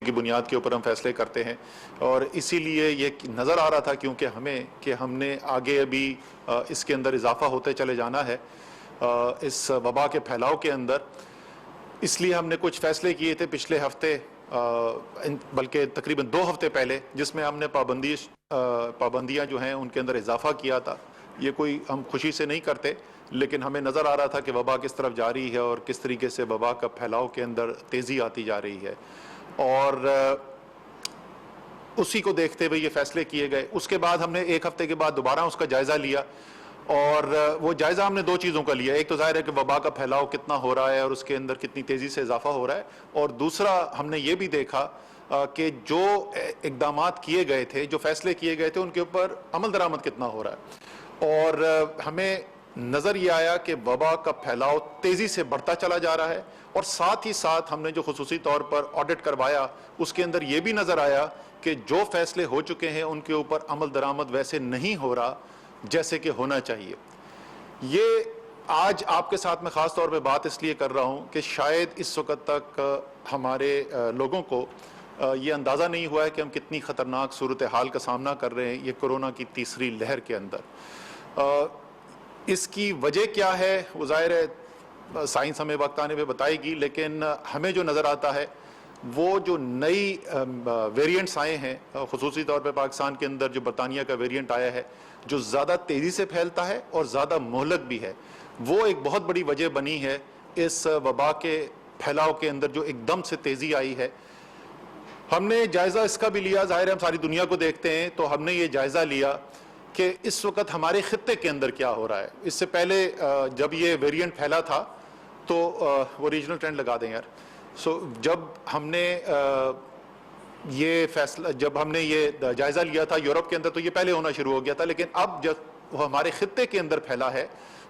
کی بنیاد کے اوپر ہم فیصلے کرتے ہیں، اور اسی لیے یہ نظر آ رہا تھا کہ ہم نے آگے ابھی اس کے اندر اضافہ ہوتے چلے جانا ہے اس وبا کے پھیلاؤ کے اندر. اس لیے ہم نے کچھ فیصلے کیے تھے پچھلے ہفتے، بلکہ تقریباً 2 ہفتے پہلے، جس میں ہم نے پابندیاں جو ہیں ان کے اندر اضافہ کیا تھا. یہ کوئی ہم خوشی سے نہیں کرتے، لیکن ہمیں نظر آ رہا تھا کہ وبا کس طرف جاری ہے اور کس طریقے سے وبا کا پھیلاؤ کے اندر تیزی آتی جا رہی ہے، اور اسی کو دیکھتے ہوئے یہ فیصلے کیے گئے. اس کے بعد ہم نے 1 ہفتے کے بعد دوبارہ اس کا جائزہ لیا، اور وہ جائزہ ہم نے 2 چیزوں کا لیا. ایک تو ظاہر ہے کہ وبا کا پھیلاؤ کتنا ہو رہا ہے اور اس کے اندر کتنی تیزی سے اضافہ ہو رہا ہے، اور دوسرا ہم نے یہ بھی دیکھا کہ جو اقدامات کیے گئے تھے، جو فیصلے کیے گئے تھے، ان کے اوپر عمل درآمد کتنا ہو رہا ہے. اور ہمیں نظر یہ آیا کہ وبا کا پھیلاؤ تیزی سے بڑھتا چلا جا رہا ہے، اور ساتھ ہی ساتھ ہم نے جو خصوصی طور پر آڈٹ کروایا اس کے اندر یہ بھی نظر آیا کہ جو فیصلے ہو چکے ہیں ان کے اوپر عمل درآمد ویسے نہیں ہو رہا جیسے کہ ہونا چاہیے. یہ آج آپ کے ساتھ میں خاص طور پہ بات اس لیے کر رہا ہوں کہ شاید اس وقت تک ہمارے لوگوں کو یہ اندازہ نہیں ہوا ہے کہ ہم کتنی خطرناک صورتحال کا سامنا کر رہے ہیں یہ کورونا کی تیسری لہر کے اندر. اس کی وجہ کیا ہے وہ ظاہر ہے سائنس ہمیں وقت آنے پہ بتائے گی، لیکن ہمیں جو نظر آتا ہے وہ جو نئی ویریئنٹس آئے ہیں، خصوصی طور پہ پاکستان کے اندر جو برطانیہ کا ویریئنٹ آیا ہے جو زیادہ تیزی سے پھیلتا ہے اور زیادہ مہلک بھی ہے، وہ ایک بہت بڑی وجہ بنی ہے اس وبا کے پھیلاؤ کے اندر جو ایک دم سے تیزی آئی ہے. ہم نے جائزہ اس کا بھی لیا، ظاہر ہے ہم ساری دنیا کو دیکھتے ہیں، تو ہم نے یہ جائزہ لیا کہ اس وقت ہمارے خطے کے اندر کیا ہو رہا ہے. اس سے پہلے جب یہ ویریئنٹ پھیلا تھا تو وہ ریجنل ٹرینڈ لگا دیں یار. جب ہم نے یہ جائزہ لیا تھا یورپ کے اندر تو یہ پہلے ہونا شروع ہو گیا تھا، لیکن اب جب وہ ہمارے خطے کے اندر پھیلا ہے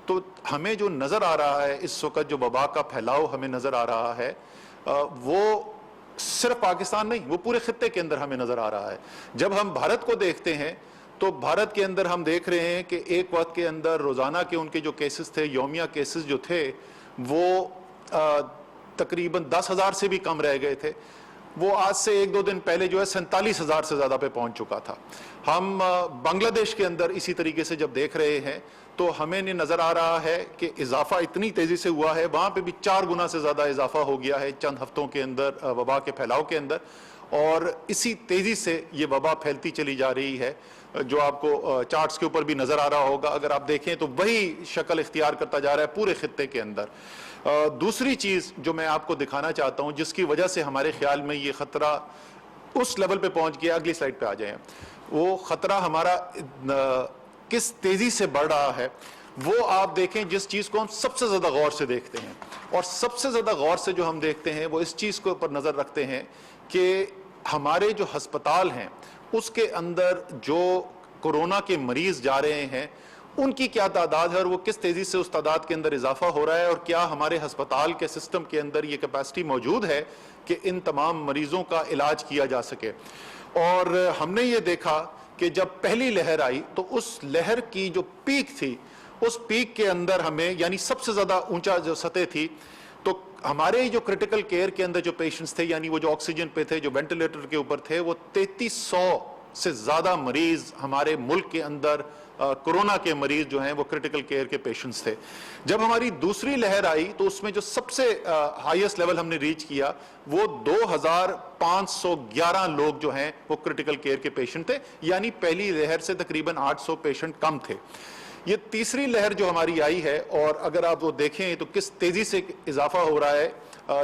تو ہمیں جو نظر آ رہا ہے اس وقت جو وبا کا پھیلاؤ ہمیں نظر آ رہا ہے وہ صرف پاکستان نہیں، وہ پورے خطے کے اندر ہمیں نظر آ رہا ہے. جب ہم بھارت کو دیکھتے ہیں تو بھارت کے اندر ہم دیکھ رہے ہیں کہ ایک وقت کے اندر روزانہ کے ان کے جو کیسز تھے، یومیہ کیسز جو تھے، وہ تقریباً 10,000 سے بھی کم رہ گئے تھے. وہ آج سے 1-2 دن پہلے جو ہے 47,000 سے زیادہ پہ پہنچ چکا تھا. ہم بنگلہ دیش کے اندر اسی طریقے سے جب دیکھ رہے ہیں تو ہمیں نظر آ رہا ہے کہ اضافہ اتنی تیزی سے ہوا ہے، وہاں پہ بھی 4 گنا سے زیادہ اضافہ ہو گیا ہے چند ہفتوں کے اندر وبا کے پھیلاؤ کے اندر، اور اسی تیزی سے یہ وبا پھیلتی چلی جا رہی ہے جو آپ کو چارٹس کے اوپر بھی نظر آ رہا ہوگا. اگر آپ دیکھیں تو وہی شکل اختیار کرتا جا رہا ہے پورے خطے کے اندر. دوسری چیز جو میں آپ کو دکھانا چاہتا ہوں جس کی وجہ سے ہمارے خیال میں یہ خطرہ اس لیول پہ پہنچ گیا، اگلی سلائیڈ پہ آ جائیں، وہ خطرہ ہمارا کس تیزی سے بڑھ رہا ہے، وہ آپ دیکھیں جس چیز کو ہم سب سے زیادہ غور سے دیکھتے ہیں، اور سب سے زیادہ غور سے جو ہم دیکھتے ہیں وہ اس چیز کے اوپر نظر رکھتے ہیں کہ ہمارے جو ہسپتال ہیں اس کے اندر جو کورونا کے مریض جا رہے ہیں ان کی کیا تعداد ہے اور وہ کس تیزی سے اس تعداد کے اندر اضافہ ہو رہا ہے، اور کیا ہمارے ہسپتال کے سسٹم کے اندر یہ کیپیسٹی موجود ہے کہ ان تمام مریضوں کا علاج کیا جا سکے. اور ہم نے یہ دیکھا کہ جب پہلی لہر آئی تو اس لہر کی جو پیک تھی اس پیک کے اندر ہمیں یعنی سب سے زیادہ اونچا جو سطح تھی، تو ہمارے جو کرٹیکل کیئر کے اندر جو پیشنٹس تھے یعنی وہ جو آکسیجن پہ تھے، جو وینٹیلیٹر کے اوپر تھے، وہ 3300 سے زیادہ مریض ہمارے ملک کے اندر کورونا کے مریض جو ہیں وہ کرٹیکل کیئر کے پیشنٹس تھے. جب ہماری دوسری لہر آئی تو اس میں جو سب سے ہائیسٹ لیول ہم نے ریچ کیا وہ 2511 لوگ جو ہیں وہ کرٹیکل کیئر کے پیشنٹ تھے، یعنی پہلی لہر سے تقریباً 800 پیشنٹ کم تھے. یہ تیسری لہر جو ہماری آئی ہے، اور اگر آپ وہ دیکھیں تو کس تیزی سے اضافہ ہو رہا ہے،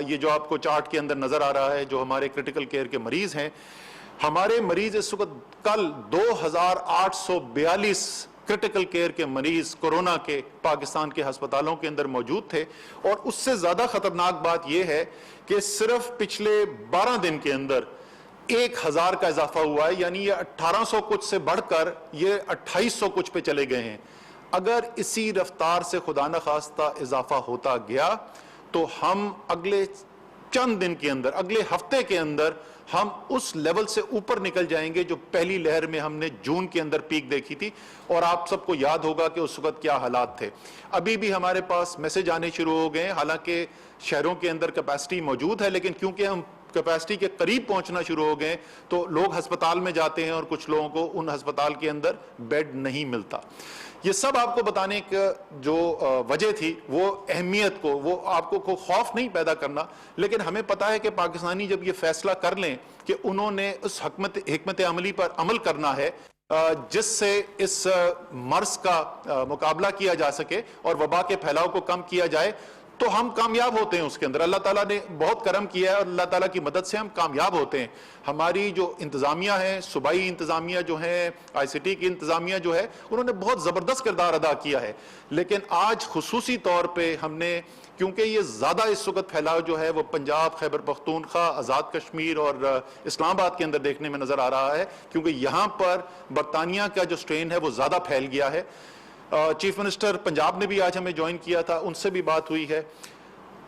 یہ جو آپ کو چارٹ کے اندر نظر آ رہا ہے جو ہمارے کرٹیکل کیئر کے مریض ہیں، ہمارے مریض اس وقت کل 2842 کرٹیکل کیئر کے مریض کورونا کے پاکستان کے ہسپتالوں کے اندر موجود تھے. اور اس سے زیادہ خطرناک بات یہ ہے کہ صرف پچھلے 12 دن کے اندر 1000 کا اضافہ ہوا ہے، یعنی یہ 1800 کچھ سے بڑھ کر یہ 2800 کچھ پہ چلے گئے ہیں. اگر اسی رفتار سے خدا نخواستہ اضافہ ہوتا گیا تو ہم اگلے چند دن کے اندر، اگلے ہفتے کے اندر ہم اس لیول سے اوپر نکل جائیں گے جو پہلی لہر میں ہم نے جون کے اندر پیک دیکھی تھی. اور آپ سب کو یاد ہوگا کہ اس وقت کیا حالات تھے. ابھی بھی ہمارے پاس میسج آنے شروع ہو گئے ہیں، حالانکہ شہروں کے اندر کیپیسٹی موجود ہے، لیکن کیونکہ ہم کیپیسٹی کے قریب پہنچنا شروع ہو گئے تو لوگ ہسپتال میں جاتے ہیں اور کچھ لوگوں کو ان ہسپتال کے اندر بیڈ نہیں ملتا. یہ سب آپ کو بتانے کی جو وجہ تھی وہ اہمیت کو، وہ آپ کو خوف نہیں پیدا کرنا، لیکن ہمیں پتا ہے کہ پاکستانی جب یہ فیصلہ کر لیں کہ انہوں نے اس حکمت عملی پر عمل کرنا ہے جس سے اس مرض کا مقابلہ کیا جا سکے اور وبا کے پھیلاؤ کو کم کیا جائے، تو ہم کامیاب ہوتے ہیں اس کے اندر. اللہ تعالیٰ نے بہت کرم کیا ہے اور اللہ تعالیٰ کی مدد سے ہم کامیاب ہوتے ہیں. ہماری جو انتظامیہ ہے، صوبائی انتظامیہ جو ہے، آئی سی ٹی کی انتظامیہ جو ہے، انہوں نے بہت زبردست کردار ادا کیا ہے. لیکن آج خصوصی طور پہ ہم نے، کیونکہ یہ زیادہ اس وقت پھیلاؤ جو ہے وہ پنجاب، خیبر پختونخوا، آزاد کشمیر اور اسلام آباد کے اندر دیکھنے میں نظر آ رہا ہے، کیونکہ یہاں پر برطانیہ کا جو سٹرین ہے وہ زیادہ پھیل گیا ہے. چیف منسٹر پنجاب نے بھی آج ہمیں جوائن کیا تھا، ان سے بھی بات ہوئی ہے.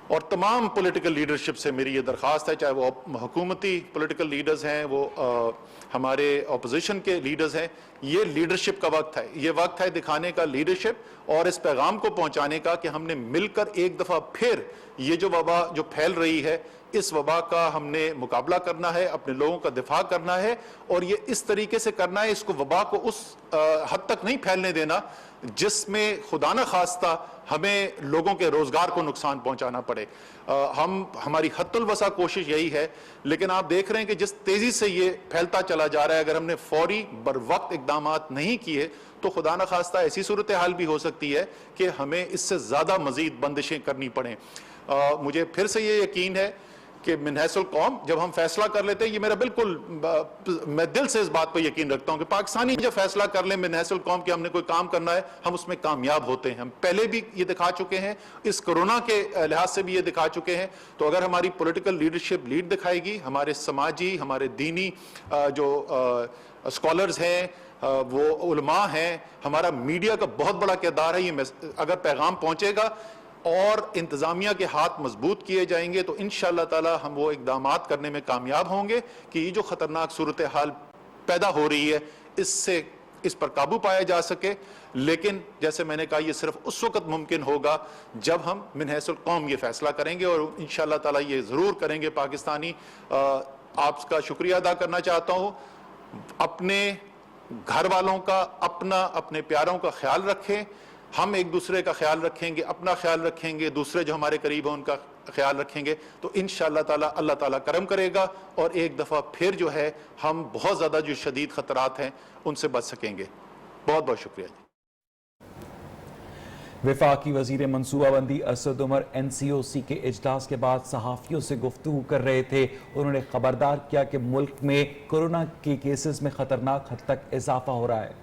اور تمام پولیٹیکل لیڈرشپ سے میری یہ درخواست ہے، چاہے وہ حکومتی پولیٹیکل لیڈرز ہیں، وہ ہمارے اپوزیشن کے لیڈرز ہیں، یہ لیڈرشپ کا وقت ہے. یہ وقت ہے دکھانے کا لیڈرشپ اور اس پیغام کو پہنچانے کا کہ ہم نے مل کر ایک دفعہ پھر یہ جو وبا جو پھیل رہی ہے، اس وبا کا ہم نے مقابلہ کرنا ہے، اپنے لوگوں کا دفاع کرنا ہے، اور یہ اس طریقے سے کرنا ہے، اس کو وبا کو اس حد تک نہیں پھیلنے دینا جس میں خدا نہ خواستہ ہمیں لوگوں کے روزگار کو نقصان پہنچانا پڑے. ہماری حد الوسع کوشش یہی ہے، لیکن آپ دیکھ رہے ہیں کہ جس تیزی سے یہ پھیلتا چلا جا رہا ہے، اگر ہم نے فوری بر وقت اقدامات نہیں کیے تو خدا نہ خواستہ ایسی صورتحال بھی ہو سکتی ہے کہ ہمیں اس سے زیادہ مزید بندشیں کرنی پڑیں. مجھے پھر سے یہ یقین ہے کہ من حیث القوم جب ہم فیصلہ کر لیتے ہیں، یہ میرا بالکل، میں دل سے اس بات پہ یقین رکھتا ہوں کہ پاکستانی جب فیصلہ کر لیں من حیث القوم کہ ہم نے کوئی کام کرنا ہے، ہم اس میں کامیاب ہوتے ہیں. ہم پہلے بھی یہ دکھا چکے ہیں، اس کرونا کے لحاظ سے بھی یہ دکھا چکے ہیں. تو اگر ہماری پولیٹیکل لیڈرشپ لیڈ دکھائے گی، ہمارے سماجی، ہمارے دینی جو اسکالرز ہیں، وہ علماء ہیں، ہمارا میڈیا کا بہت بڑا کردار ہے، یہ اگر پیغام پہنچے گا اور انتظامیہ کے ہاتھ مضبوط کیے جائیں گے تو انشاءاللہ تعالی ہم وہ اقدامات کرنے میں کامیاب ہوں گے کہ یہ جو خطرناک صورتحال پیدا ہو رہی ہے اس پر قابو پایا جا سکے. لیکن جیسے میں نے کہا، یہ صرف اس وقت ممکن ہوگا جب ہم من حیث القوم یہ فیصلہ کریں گے، اور انشاءاللہ تعالی یہ ضرور کریں گے. پاکستانی آپ کا شکریہ ادا کرنا چاہتا ہوں. اپنے گھر والوں کا، اپنے پیاروں کا خیال رکھیں. ہم ایک دوسرے کا خیال رکھیں گے، اپنا خیال رکھیں گے، دوسرے جو ہمارے قریب ہیں ان کا خیال رکھیں گے تو انشاءاللہ تعالی اللہ تعالیٰ کرم کرے گا اور ایک دفعہ پھر جو ہے ہم بہت زیادہ جو شدید خطرات ہیں ان سے بچ سکیں گے. بہت بہت شکریہ. وفاقی وزیر منصوبہ بندی اسد عمر این سی او سی کے اجلاس کے بعد صحافیوں سے گفتگو کر رہے تھے. انہوں نے خبردار کیا کہ ملک میں کورونا کے کیسز میں خطرناک حد تک اضافہ ہو رہا ہے.